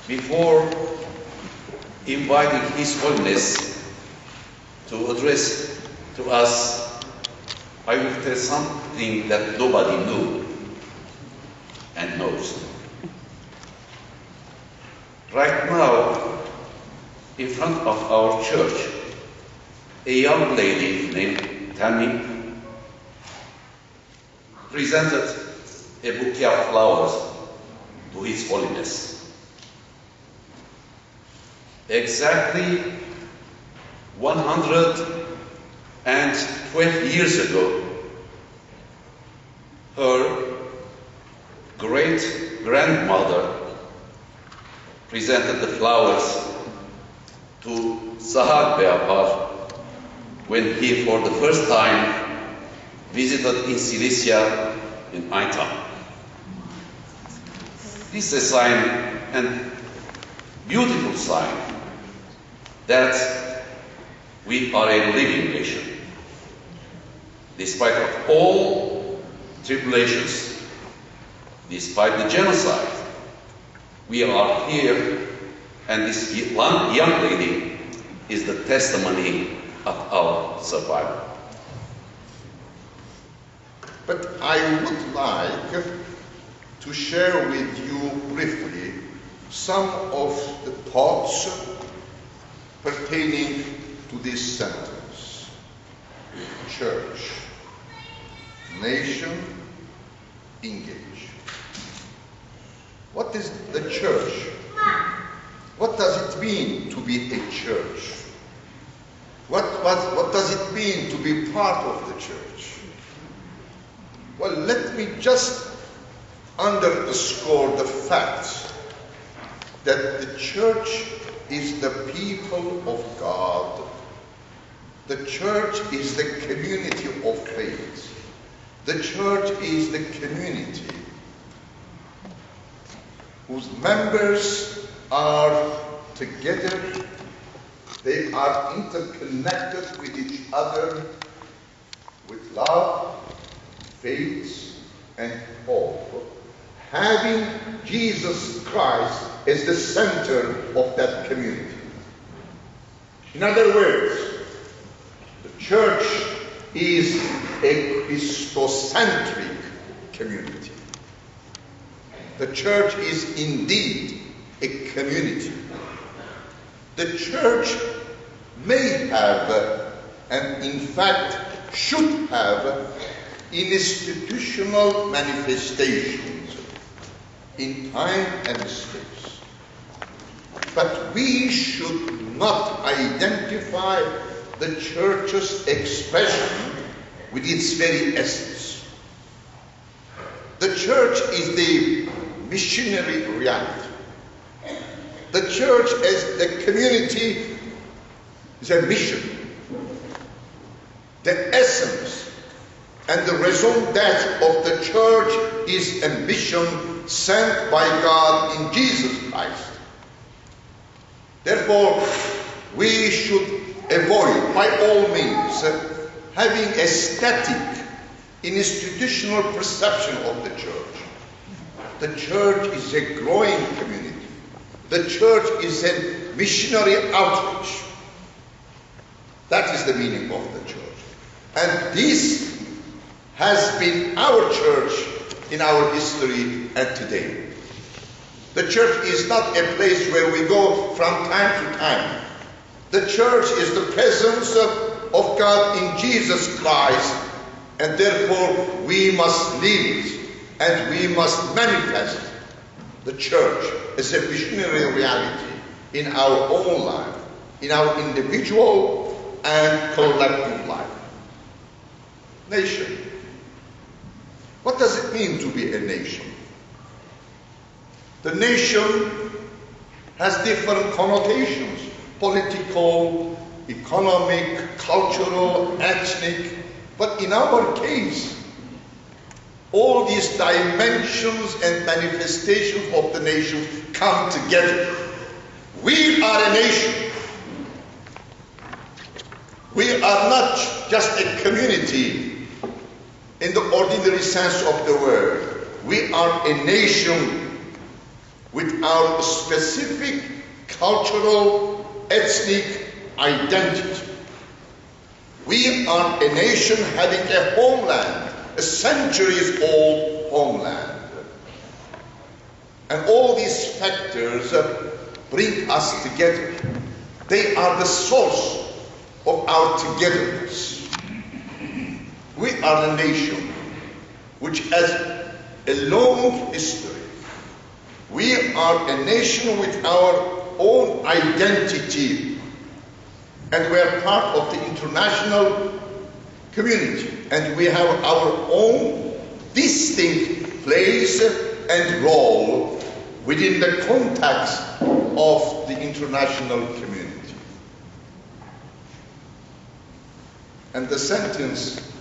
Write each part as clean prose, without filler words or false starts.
Before inviting His Holiness to address to us, I will tell something that nobody knew and knows. Right now, in front of our church, a young lady named Tammy presented a bouquet of flowers to His Holiness. Exactly 112 years ago, her great-grandmother presented the flowers to Vehapar when he, for the first time, visited in Cilicia in Aintab. This is a sign, and beautiful sign, that we are a living nation. Despite of all tribulations, despite the genocide, we are here, and this young lady is the testimony of our survival. But I would like to share with you briefly some of the thoughts pertaining to this sentence. Church, nation, engage. What is the church? What does it mean to be a church? What does it mean to be part of the church? Well, let me just underscore the fact that the church is the people of God. The church is the community of faith. The church is the community whose members are together. They are interconnected with each other with love, faith, and hope, having Jesus Christ as the center of that community. In other words, the church is a Christocentric community. The church is indeed a community. The church may have, and in fact should have, institutional manifestations in time and space. But we should not identify the church's expression with its very essence. The church is the missionary reality. The church as the community is a mission. The essence and the raison d'etre of the church is a mission sent by God in Jesus Christ. Therefore, we should avoid, by all means, having a static, institutional perception of the church. The church is a growing community. The church is a missionary outreach. That is the meaning of the church. And this has been our church in our history and today. The church is not a place where we go from time to time. The church is the presence of God in Jesus Christ, and therefore we must live it and we must manifest the church as a missionary reality in our own life, in our individual and collective life. Nation. What does it mean to be a nation? The nation has different connotations: political, economic, cultural, ethnic. But in our case, all these dimensions and manifestations of the nation come together. We are a nation. We are not just a community in the ordinary sense of the word. We are a nation with our specific cultural, ethnic identity. We are a nation having a homeland, a centuries-old homeland. And all these factors bring us together. They are the source of our togetherness. We are a nation which has a long history. We are a nation with our own identity, and we are part of the international community, and we have our own distinct place and role within the context of the international community. And the sentence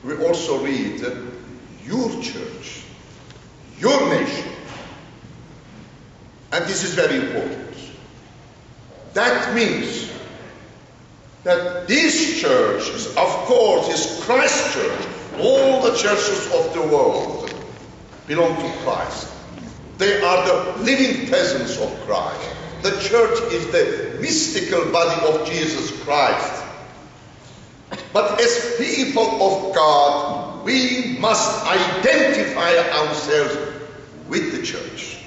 we also read, your church, your nation. And this is very important. That means that this church, of course, is Christ's church. All the churches of the world belong to Christ. They are the living presence of Christ. The church is the mystical body of Jesus Christ. But as people of God, we must identify ourselves with the church.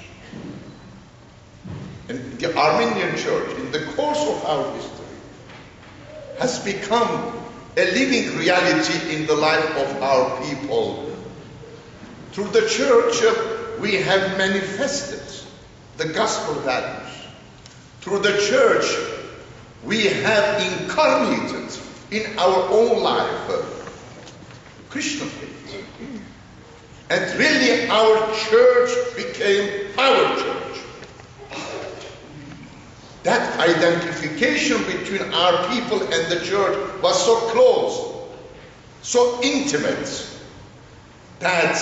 And the Armenian church, in the course of our history, has become a living reality in the life of our people. Through the church, we have manifested the gospel values. Through the church, we have incarnated in our own life Christian faith. And really our church became our church. That identification between our people and the church was so close, so intimate, that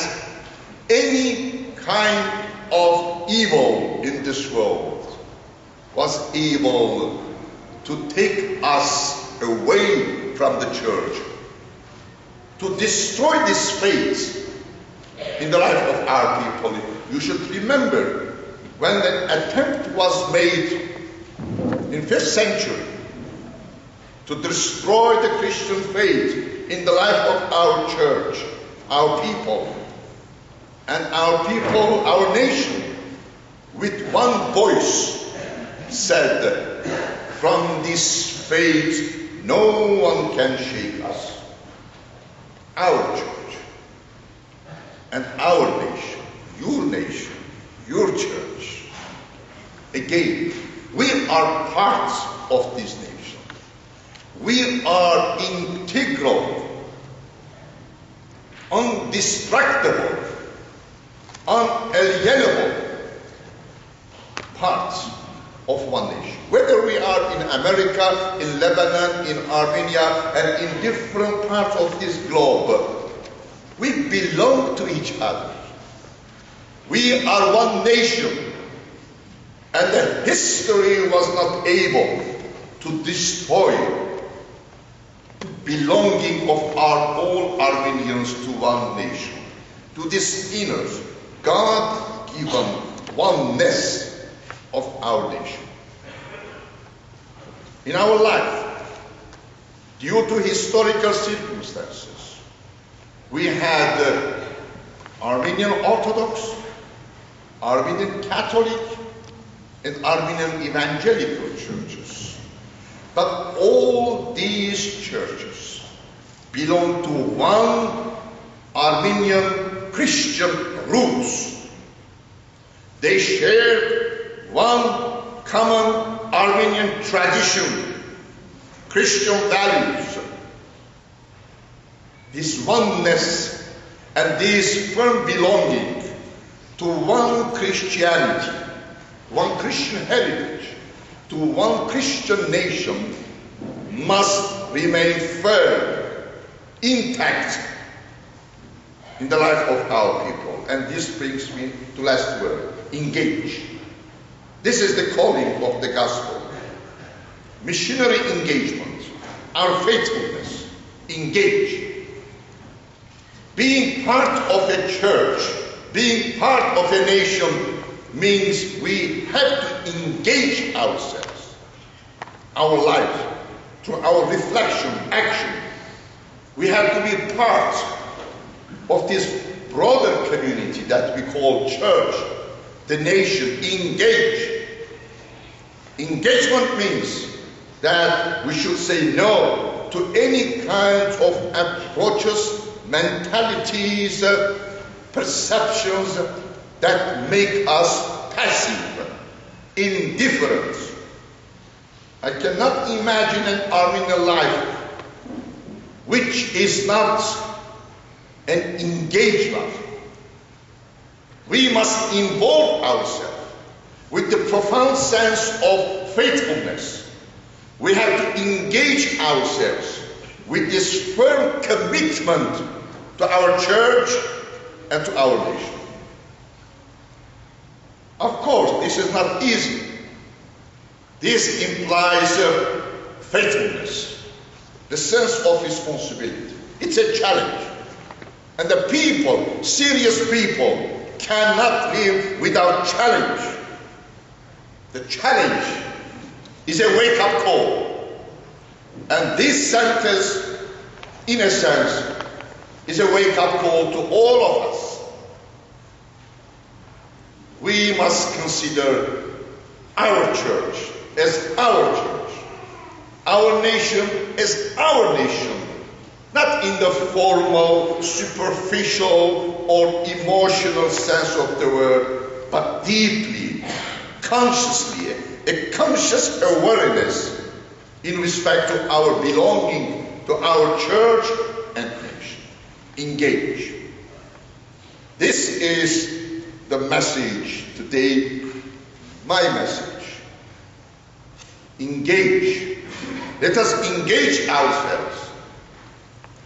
any kind of evil in this world was able to take us away from the church, to destroy this faith in the life of our people. You should remember when an attempt was made in 5th century to destroy the Christian faith in the life of our church, our people, and our nation, with one voice said, from this faith no one can shake us. Our church and our nation, your church. Again, we are parts of this nation. We are integral, indestructible, unalienable parts of one nation. Whether we are in America, in Lebanon, in Armenia, and in different parts of this globe, we belong to each other. We are one nation, and the history was not able to destroy the belonging of all Armenians to one nation, to this inner, God-given oneness of our nation. In our life, due to historical circumstances, we had Armenian Orthodox, Armenian Catholic, and Armenian Evangelical churches. But all these churches belong to one Armenian Christian roots. They share one common Armenian tradition, Christian values. This oneness and this firm belonging to one Christianity, one Christian heritage, to one Christian nation must remain firm, intact in the life of our people. And this brings me to last word, engage. This is the calling of the gospel. Missionary engagement, our faithfulness, engage. Being part of a church, being part of a nation means we have to engage ourselves, our life, through our reflection, action. We have to be part of this broader community that we call church, the nation. Engage. Engagement means that we should say no to any kind of approaches, mentalities, perceptions that make us passive, indifferent. I cannot imagine an Armenian life which is not an engagement. We must involve ourselves with the profound sense of faithfulness. We have to engage ourselves with this firm commitment to our church and to our nation. Of course, this is not easy. This implies faithfulness, the sense of responsibility. It's a challenge. And the people, serious people, cannot live without challenge. The challenge is a wake-up call. And this sentence, in a sense, is a wake-up call to all of us. We must consider our church as our church, our nation as our nation, not in the formal, superficial, or emotional sense of the word, but deeply, consciously, a conscious awareness in respect to our belonging to our church and nation. Engage. This is the message today, my message. Engage. Let us engage ourselves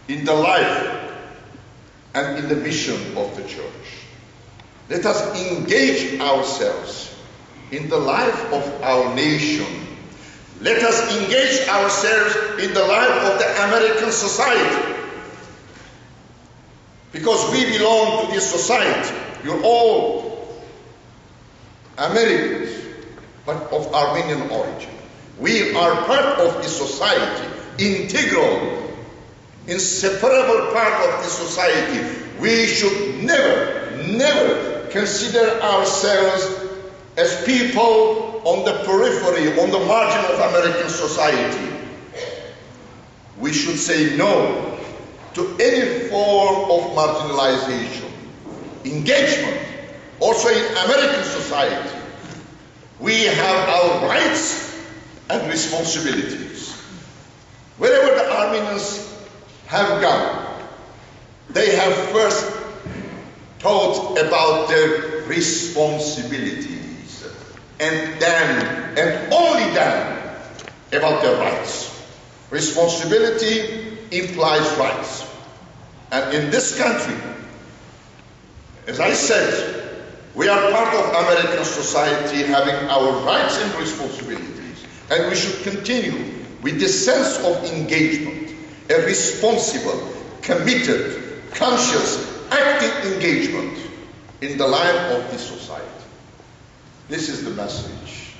in the life and in the mission of the church. Let us engage ourselves in the life of our nation. Let us engage ourselves in the life of the American society. Because we belong to this society. You're all Americans, but of Armenian origin. We are part of this society, integral, inseparable part of this society. We should never consider ourselves as people on the periphery, on the margin of American society. We should say no to any form of marginalization, engagement. Also in American society, we have our rights and responsibilities. Wherever the Armenians have gone, they have first thought about their responsibilities, and then, and only then, about their rights. Responsibility implies rights. And in this country, as I said, we are part of American society, having our rights and responsibilities. And we should continue with this sense of engagement, a responsible, committed, conscious, active engagement in the life of this society. This is the message.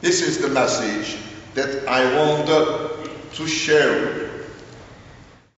This is the message that I want to share with you.